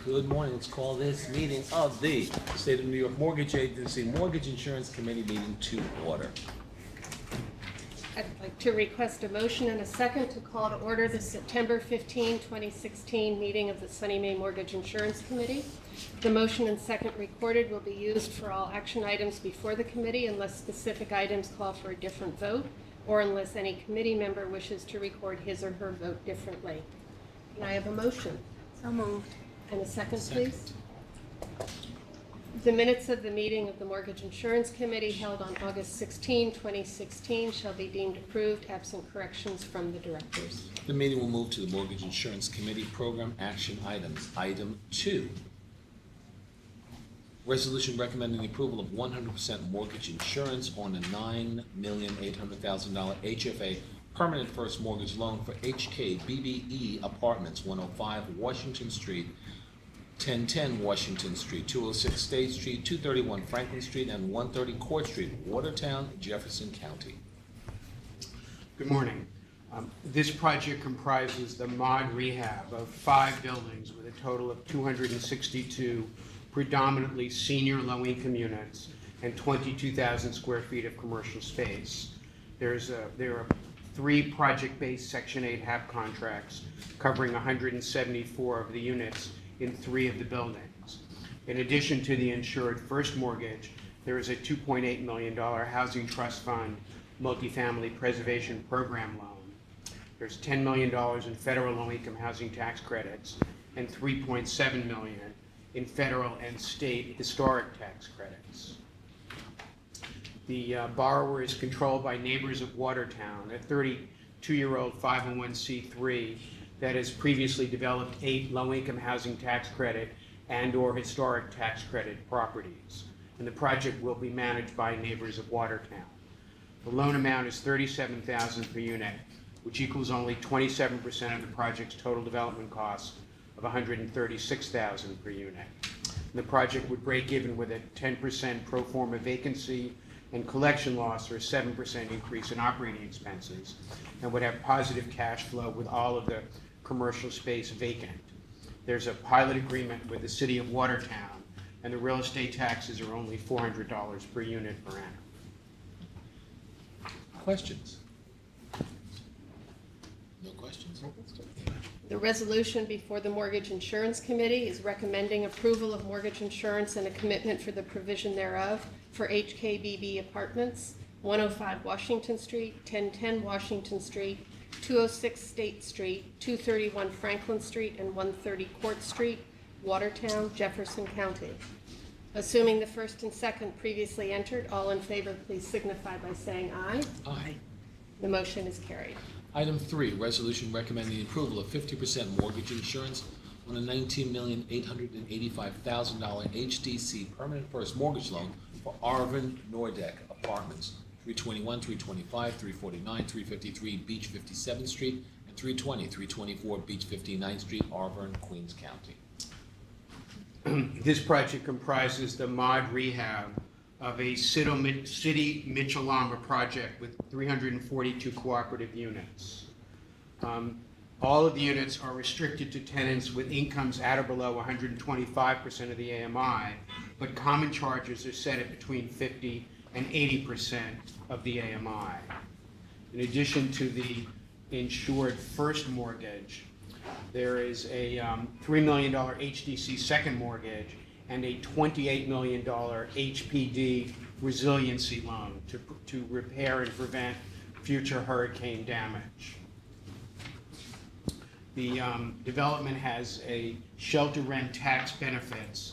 Good morning. Let's call this meeting of the State of New York Mortgage Agency Mortgage Insurance Committee meeting to order. I'd like to request a motion and a second to call to order the September 15, 2016 meeting of the Sunny May Mortgage Insurance Committee. The motion and second recorded will be used for all action items before the committee unless specific items call for a different vote or unless any committee member wishes to record his or her vote differently. Can I have a motion? So moved. And a second, please? The minutes of the meeting of the Mortgage Insurance Committee held on August 16, 2016 shall be deemed approved absent corrections from the directors. The meeting will move to the Mortgage Insurance Committee program action items. Item 2. Resolution recommending the approval of 100% mortgage insurance on a $9,800,000 HFA permanent first mortgage loan for HKBBE Apartments, 105 Washington Street, 1010 Washington Street, 206 State Street, 231 Franklin Street, and 130 Court Street, Watertown, Jefferson County. Good morning. This project comprises the mod rehab of 5 buildings with a total of 262 predominantly senior low-income units and 22,000 square feet of commercial space. There are 3 project-based Section 8 HAP contracts covering 174 of the units in 3 of the buildings. In addition to the insured first mortgage, there is a $2.8 million Housing Trust Fund Multifamily Preservation Program loan. There's $10 million in federal low-income housing tax credits and $3.7 million in federal and state historic tax credits. The borrower is controlled by Neighbors of Watertown, a 32-year-old 501c3 that has previously developed 8 low-income housing tax credit and/or historic tax credit properties. And the project will be managed by Neighbors of Watertown. The loan amount is $37,000 per unit, which equals only 27% of the project's total development cost of $136,000 per unit. And the project would break even with a 10% pro forma vacancy and collection loss, or a 7% increase in operating expenses, and would have positive cash flow with all of the commercial space vacant. There's a pilot agreement with the City of Watertown, and the real estate taxes are only $400 per unit per annum. Questions? No questions? The resolution before the Mortgage Insurance Committee is recommending approval of mortgage insurance and a commitment for the provision thereof for HKBB Apartments, 105 Washington Street, 1010 Washington Street, 206 State Street, 231 Franklin Street, and 130 Court Street, Watertown, Jefferson County. Assuming the first and second previously entered, all in favor please signify by saying aye. Aye. The motion is carried. Item 3, resolution recommending the approval of 50% mortgage insurance on a $19,885,000 HDC permanent first mortgage loan for Arvin Nordeck Apartments, 321, 325, 349, 353 Beach 57th Street, and 320, 324 Beach 59th Street, Arvin, Queens County. This project comprises the mod rehab of a City Mitchell-Lamba project with 342 cooperative units. All of the units are restricted to tenants with incomes at or below 125% of the AMI, but common charges are set at between 50 and 80% of the AMI. In addition to the insured first mortgage, there is a $3 million HDC second mortgage and a $28 million HPD resiliency loan to repair and prevent future hurricane damage. The development has a shelter rent tax benefits,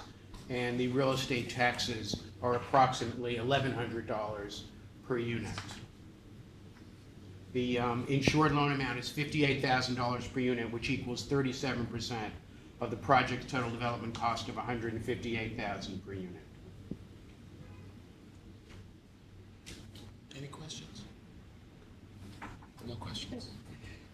and the real estate taxes are approximately $1,100 per unit. The insured loan amount is $58,000 per unit, which equals 37% of the project's total development cost of $158,000 per unit. Any questions? No questions.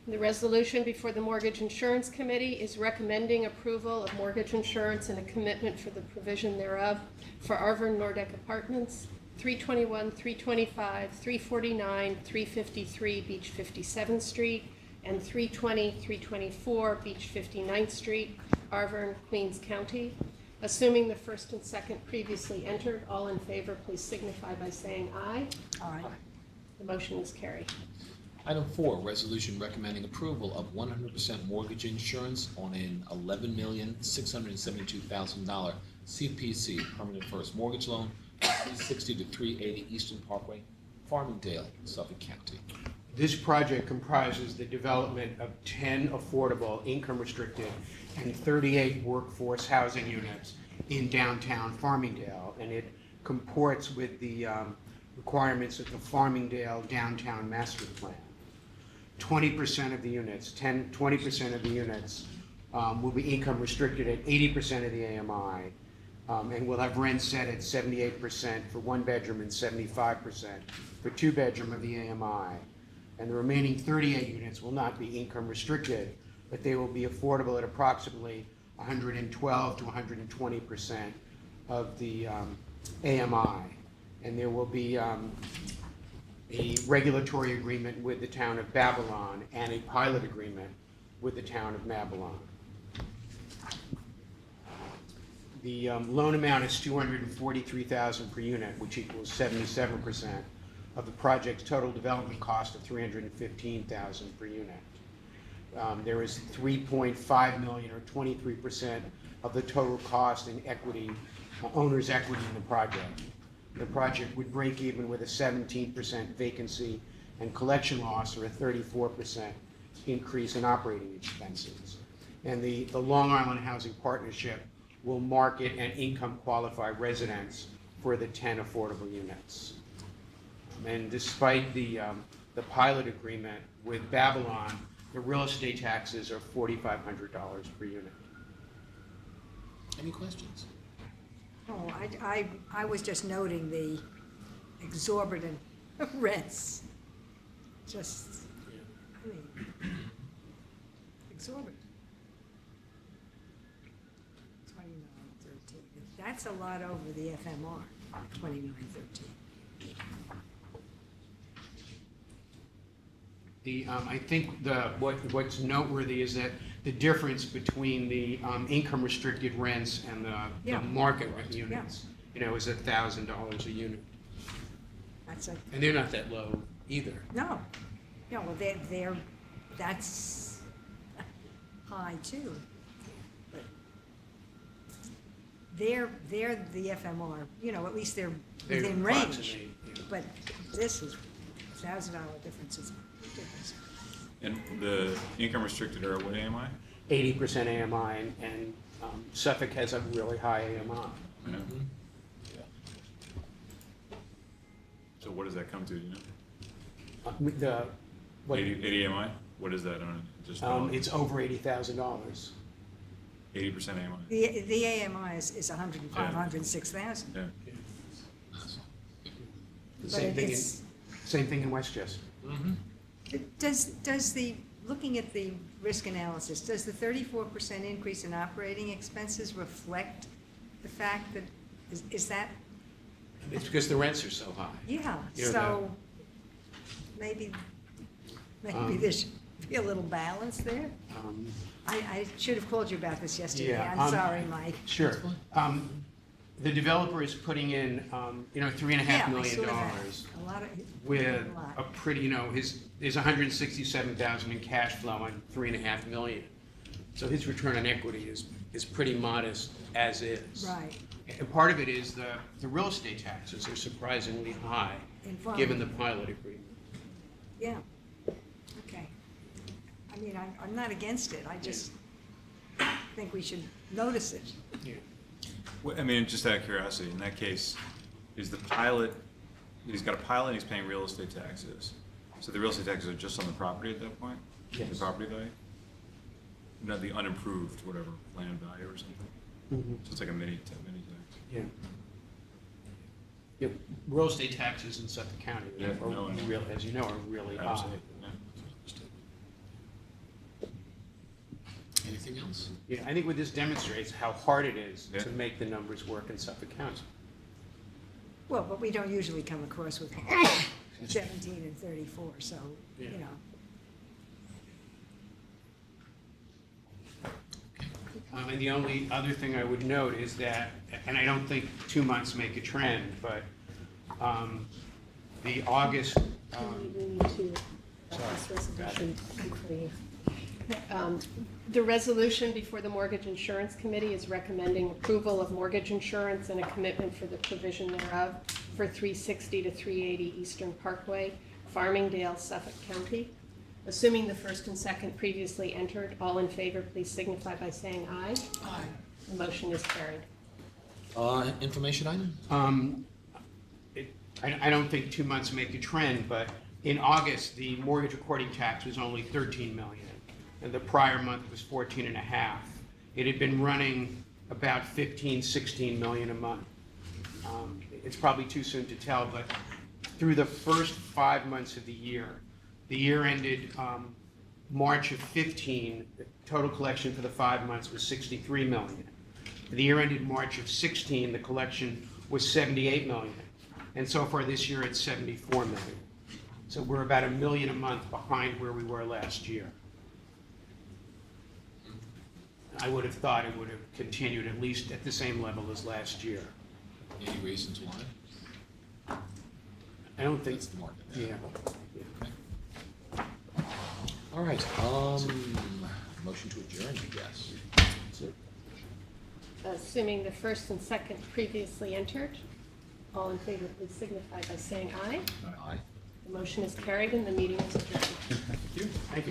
The resolution before the Mortgage Insurance Committee is recommending approval of mortgage insurance and a commitment for the provision thereof for Arvin Nordeck Apartments, 321, 325, 349, 353 Beach 57th Street, and 320, 324 Beach 59th Street, Arverne, Queens County. Assuming the first and second previously entered, all in favor, please signify by saying aye. Aye. The motion is carried. Item 4, resolution recommending approval of 100% mortgage insurance on an $11,672,000 CPC permanent first mortgage loan, 360 to 380 Eastern Parkway, Farmingdale, Suffolk County. This project comprises the development of 10 affordable, income-restricted, and 38 workforce housing units in downtown Farmingdale, and it comports with the requirements of the Farmingdale Downtown Master Plan. 20% of the units, 20% of the units will be income-restricted at 80% of the AMI, and we'll have rents set at 78% for one bedroom and 75% for two bedroom of the AMI. And the remaining 38 units will not be income restricted, but they will be affordable at approximately 112 to 120% of the AMI. And there will be a regulatory agreement with the town of Babylon and a pilot agreement with the town of Babylon. The loan amount is $243,000 per unit, which equals 77% of the project's total development cost of $315,000 per unit. There is $3.5 million, or 23% of the total cost in equity, owner's equity in the project. The project would break even with a 17% vacancy and collection loss, or a 34% increase in operating expenses. And the Long Island Housing Partnership will market and income qualify residents for the 10 affordable units. And despite the pilot agreement with Babylon, the real estate taxes are $4,500 per unit. Any questions? Oh, I was just noting the exorbitant rents. Just, I mean, exorbitant. 2913. That's a lot over the FMR, 2913. I think what's noteworthy is that the difference between the income restricted rents and the Yeah. market rent units, is $1,000 a unit. That's a, And they're not that low either. no, well, that's high too. But they're the FMR, at least they're They within range. approximate, yeah. But this is $1,000 difference is ridiculous. And the income restricted are what AMI? 80% AMI, and Suffolk has a really high AMI. Yeah. So what does that come to, do you know? The, what, 80 AMI? What is that on it? Just it's over $80,000. 80% AMI? The AMI is 105, Yeah. 106,000. Yeah. But Same thing in Westchester. Does looking at the risk analysis, does the 34% increase in operating expenses reflect the fact that, is that, It's because the rents are so high. yeah, You know, so maybe there should be a little balance there? I should have called you about this yesterday, Yeah, I'm sorry, Mike. Sure. The developer is putting in, $3.5 Yeah, I million saw that. A lot of. with a lot. a pretty, there's $167,000 in cash flow on $3.5 million. So his return on equity is pretty modest as is. Right. And part of it is the real estate taxes are surprisingly high, In farm. given the pilot agreement. Yeah, okay. I mean, I'm not against it, I just think we should notice it. Yeah. Well, I mean, just out of curiosity, in that case, is the pilot, he's got a pilot and he's paying real estate taxes. So the real estate taxes are just on the property at that point? Yes. The property value? Not the unimproved, whatever, land value or something? So it's like a mini tax. Yeah. Yeah, real estate taxes in Suffolk County Yeah, are no, I know. real, as you know, are really high. Absolutely, yeah. Anything else? Yeah, I think what this demonstrates how hard it is Yeah. to make the numbers work in Suffolk County. Well, but we don't usually come across with 17 and 34, so, Yeah. And the only other thing I would note is that, and I don't think 2 months make a trend, but the August, We need to, this resolution before you. The resolution before the Mortgage Insurance Committee is recommending approval of mortgage insurance and a commitment for the provision thereof for 360 to 380 Eastern Parkway, Farmingdale, Suffolk County. Assuming the first and second previously entered, all in favor, please signify by saying aye. Aye. The motion is carried. Information item? I don't think 2 months make a trend, but in August, the mortgage recording tax was only 13 million, and the prior month was 14.5. It had been running about 15, 16 million a month. It's probably too soon to tell, but through the first 5 months of the year ended March of 15, the total collection for the 5 months was 63 million. The year ended March of 16, the collection was 78 million. And so far this year, it's 74 million. So we're about $1 million a month behind where we were last year. I would have thought it would have continued at least at the same level as last year. Any reasons why? I don't think, That's the market. yeah. All right, motion to adjourn, I guess. Assuming the first and second previously entered, all in favor, please signify by saying aye. Aye. The motion is carried and the meeting is adjourned. Thank you. Thank you.